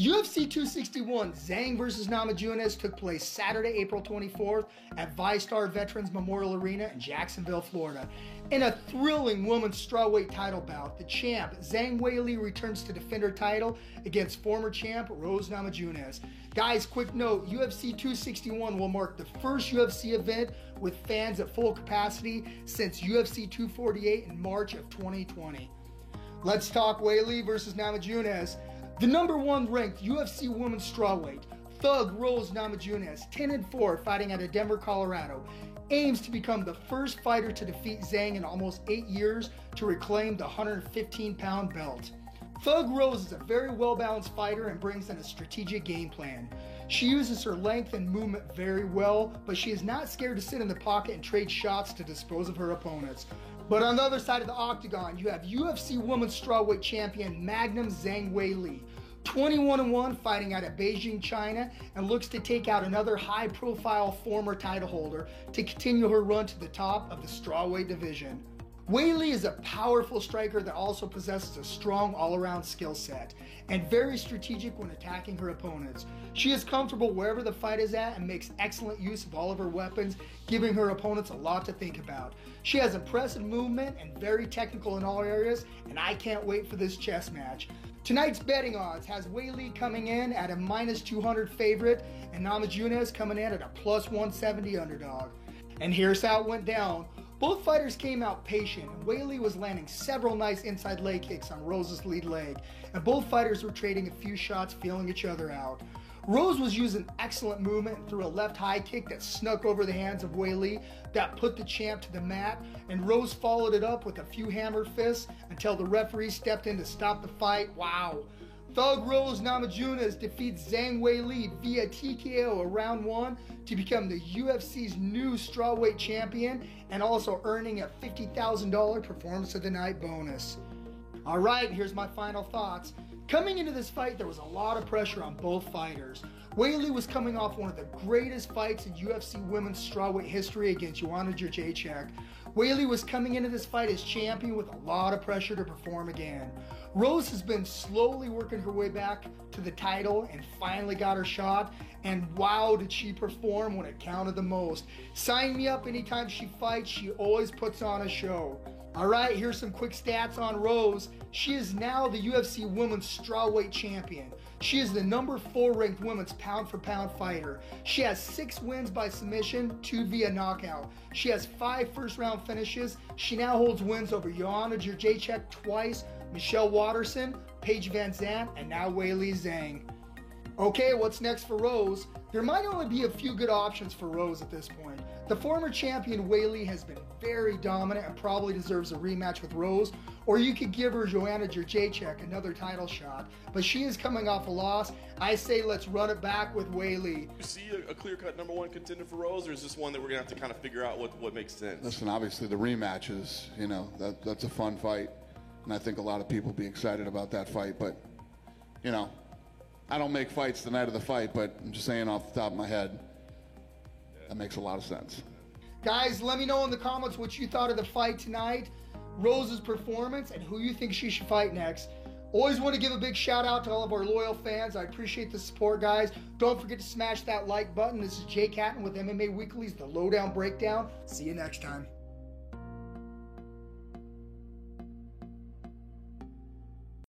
UFC 261 Zhang vs. Namajunas took place Saturday, April 24th at VyStar Veterans Memorial Arena in Jacksonville, Florida. In a thrilling women's strawweight title bout, the champ Zhang Weili returns to defend her title against former champ Rose Namajunas. Guys, quick note, UFC 261 will mark the first UFC event with fans at full capacity since UFC 248 in March of 2020. Let's talk Weili versus Namajunas. The number one ranked UFC women's strawweight, Thug Rose Namajunas, 10-4, fighting out of Denver, Colorado, aims to become the first fighter to defeat Zhang in almost 8 years to reclaim the 115-pound belt. Thug Rose is a very well-balanced fighter and brings in a strategic game plan. She uses her length and movement very well, but she is not scared to sit in the pocket and trade shots to dispose of her opponents. But on the other side of the octagon, you have UFC Women's Strawweight Champion Magnum Zhang Weili, 21-1, fighting out of Beijing, China, and looks to take out another high-profile former title holder to continue her run to the top of the strawweight division. Weili is a powerful striker that also possesses a strong all-around skill set and very strategic when attacking her opponents. She is comfortable wherever the fight is at and makes excellent use of all of her weapons, giving her opponents a lot to think about. She has impressive movement and very technical in all areas, and I can't wait for this chess match. Tonight's betting odds has Weili coming in at a -200 favorite and Namajunas coming in at a +170 underdog. And here's how it went down. Both fighters came out patient, and Weili was landing several nice inside leg kicks on Rose's lead leg, and both fighters were trading a few shots, feeling each other out. Rose was using excellent movement and threw a left high kick that snuck over the hands of Weili that put the champ to the mat, and Rose followed it up with a few hammer fists until the referee stepped in to stop the fight. Wow. Thug Rose Namajunas defeats Zhang Weili via TKO in round 1 to become the UFC's new strawweight champion and also earning a $50,000 Performance of the Night bonus. Alright, here's my final thoughts. Coming into this fight, there was a lot of pressure on both fighters. Weili was coming off one of the greatest fights in UFC women's strawweight history against Joanna Jędrzejczyk. Weili was coming into this fight as champion with a lot of pressure to perform again. Rose has been slowly working her way back to the title and finally got her shot, and wow, did she perform when it counted the most. Sign me up anytime she fights, she always puts on a show. Alright, here's some quick stats on Rose. She is now the UFC Women's Strawweight Champion. She is the number 4 ranked women's pound-for-pound fighter. She has 6 wins by submission, 2 via knockout. She has 5 first-round finishes. She now holds wins over Joanna Jędrzejczyk twice, Michelle Waterson, Paige VanZant, and now Weili Zhang. Okay, what's next for Rose? There might only be a few good options for Rose at this point. The former champion Weili has been very dominant and probably deserves a rematch with Rose, or you could give her Joanna Jędrzejczyk another title shot, but she is coming off a loss. I say let's run it back with Weili. You see a clear-cut number 1 contender for Rose, or is this one that we're going to have to kind of figure out what makes sense? Listen, obviously the rematch is, that's a fun fight, and I think a lot of people will be excited about that fight, but, I don't make fights the night of the fight, but I'm just saying off the top of my head, that makes a lot of sense. Guys, let me know in the comments what you thought of the fight tonight, Rose's performance, and who you think she should fight next. Always want to give a big shout out to all of our loyal fans. I appreciate the support, guys. Don't forget to smash that like button. This is Jake Hatton with MMA Weekly's The Lowdown Breakdown. See you next time.